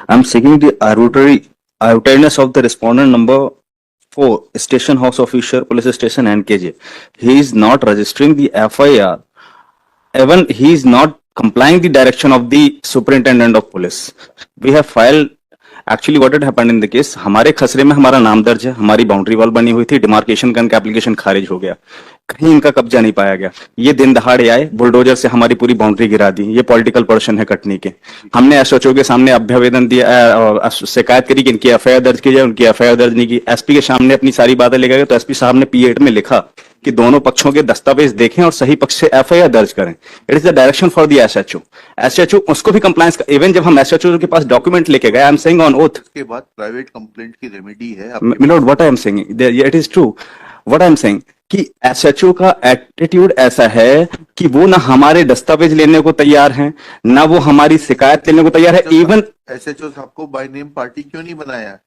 I am seeking the arbitrariness of the respondent number 4, Station House Officer, Police Station NKJ. He is not registering the FIR. Even he is not complying the direction of the Superintendent of Police. We have filed. Actually what had happened in the case, हमारे खसरे में हमारा नाम दर्ज है, हमारी boundary wall बनी हुई थी, डिमार्केशन का एप्लीकेशन खारिज हो गया, कहीं इनका कब्जा नहीं पाया गया। ये दिन दहाड़े आए, बुलडोजर से हमारी पूरी बाउंड्री गिरा दी। ये पॉलिटिकल पर्सन है कटनी के। हमने एसएचओ के सामने अभ्यावेदन दिया, शिकायत करी कि इनकी एफआईआर दर्ज की जाए, उनकी एफआईआर दर्ज नहीं की। एसपी के सामने अपनी सारी बातें ले गए तो एसपी साहब ने P8 में लिखा कि दोनों पक्षों के दस्तावेज देखें और सही पक्ष से एफआईआर दर्ज करें। It is the direction for the SHO. SHO उसको भी कंप्लायंस का, इवन जब हम एसएचओ के पास डॉक्यूमेंट लेके गए, I am saying on oath, उसके बाद प्राइवेट कंप्लेंट की रेमेडी है। Milord what I am saying, it is true what I am saying कि एसएचओ का एटीट्यूड ऐसा है कि वो ना हमारे दस्तावेज लेने को तैयार हैं, ना वो हमारी शिकायत लेने को तैयार है। इवन एसएचओ साहब को बाय नेम पार्टी क्यों नहीं बनाया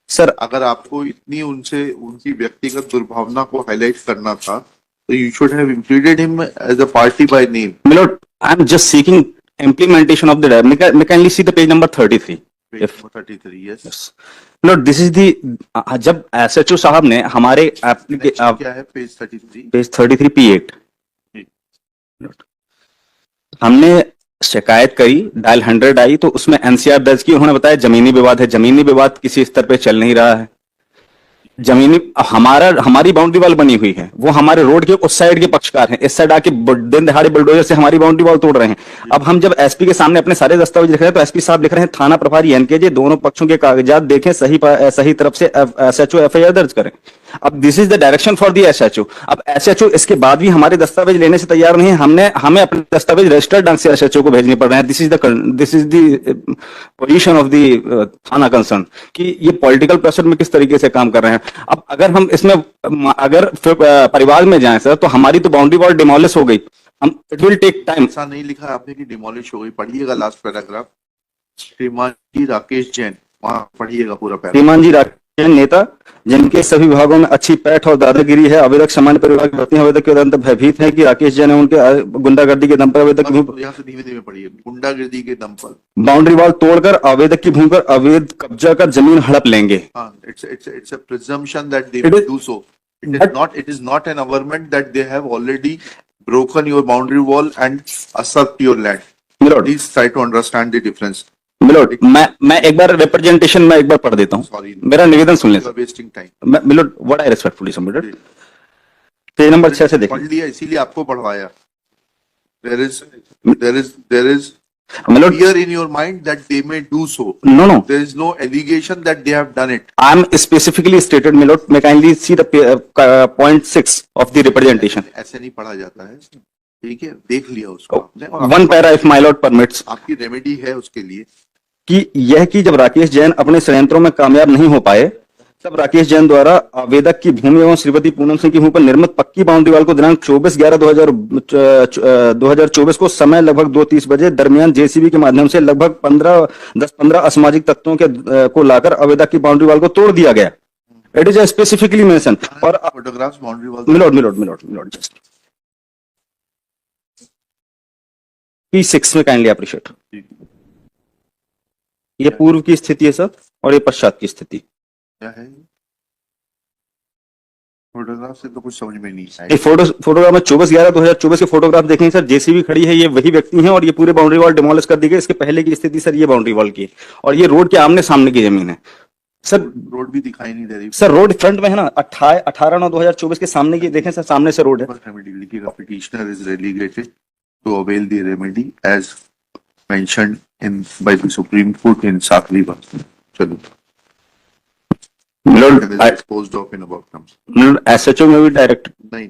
सर? अगर आपको इतनी उनसे उनकी व्यक्तिगत दुर्भावना को हाईलाइट करना था तो you should have included him as a party by name. Milord, I am just seeking implementation of the kindly see the page number 33. Page number 33, yes. Lord, this is the जब SHO साहब ने हमारे क्या है page 33? Page 33 P8 हमने शिकायत करी, dial 100 आई तो उसमें एनसीआर दर्ज की। उन्होंने बताया जमीनी विवाद है। जमीनी विवाद किसी स्तर पे चल नहीं रहा है। जमीनी हमारी बाउंड्री वॉल बनी हुई है, वो हमारे रोड के उस साइड के पक्षकार हैं, इस साइड आके दिन दहाड़े बुलडोजर से हमारी बाउंड्री वॉल तोड़ रहे हैं। अब हम जब एसपी के सामने अपने सारे दस्तावेज लिख रहे हैं तो एसपी साहब लिख रहे हैं थाना प्रभारी एनकेजे दोनों पक्षों के कागजात देखें, सही तरफ से एसएचओ एफआईआर दर्ज करें। अब this is the direction for the SHO. अब एसएचओ इसके बाद भी हमारे दस्तावेज लेने से तैयार नहीं है। हमें अपने दस्तावेज रजिस्टर्ड ढंग से एसएचओ को भेजने पड़ रहे हैं। This is the position of the थाना कंसर्न कि ये पॉलिटिकल प्रेशर में किस तरीके से काम कर रहे हैं। अब अगर हम इसमें अगर परिवार में जाएं सर, तो हमारी तो बाउंड्री वॉल डिमोलिश हो गई। हम इट विल टेक टाइम। ऐसा नहीं लिखा आपने कि डिमोलिश हो गई। पढ़िएगा लास्ट पैराग्राफ, श्रीमान जी राकेश जैन, वहां पढ़िएगा पूरा पैराग्राफ। श्रीमान जी राकेश जैन नेता जिनके सभी विभागों में अच्छी पैठ और दादागिरी है, आवेदक सामान्य परिवार के पत्नी आवेदक के अत्यंत भयभीत है कि राकेश जैन है उनके गुंडागर्दी के दम पर आवेदक यहाँ से धीमे धीमे पढ़िए। गुंडागर्दी के दम पर बाउंड्री वॉल तोड़कर आवेदक की भूमि पर अवैध कब्जा कर जमीन हड़प लेंगे। It's a presumption that they will do so. It is not an averment that they have already broken your boundary wall and usurped your land. Milord, Please try to understand the difference. Milord, मैं एक बार representation में एक बार पढ़ देता हूँ। Sorry, मेरा निवेदन सुन लें। you are wasting time. Milord, what I respectfully submitted, page number 6 से देखिए। पढ़ लिया इसीलिए आपको पढ़वाया। There is milord, fear in your mind that they may do so. no, There is no allegation that they have done it. I am specifically stated, milord, may kindly see the point 6 of the representation. ऐसे नहीं पढ़ा जाता है, ठीक है? देख लिया उसको आपने और One para if my lord permits. आपकी रेमेडी है उसके लिए कि यह कि जब राकेश जैन अपने षड्यंत्रों में कामयाब नहीं हो पाए, तब राकेश जैन द्वारा आवेदक की भूमि एवं श्रीमती पूनम सिंह की भूमि पर निर्मित पक्की बाउंड्री वाल को दिनांक 24/11/2024 को समय लगभग 2:30 बजे दरमियान जेसीबी के माध्यम से लगभग 10-15 असामाजिक तत्वों को लाकर आवेदक की बाउंड्री वाल को तोड़ दिया गया। It is specifically mention. और photographs boundary wall my lord just P6 में काइंडली अप्रिशिएट। ये पूर्व की स्थिति है सर और ये पश्चात की स्थिति। क्या है फोटोग्राफ से तो कुछ समझ में नहीं आया। फोटोग्राफ में 24/11/2024 के फोटोग्राफ देखेंगे सर। जेसीबी खड़ी है, ये वही व्यक्ति हैं और ये पूरे बाउंड्री वॉल डिमोलिश कर दी गई। इसके पहले की स्थिति सर ये बाउंड्री वॉल की और ये रोड के आमने सामने की जमीन है सर। रोड भी दिखाई नहीं दे रही सर। रोड फ्रंट में है ना, 18/9/2024 के सामने की देखें सर, सामने से रोड है। Petitioner is relegated to avail the remedy as mentioned in by the supreme court in साकरीबा। चलो my lord, I exposed of in about terms. My lord, SHO में भी डायरेक्ट नहीं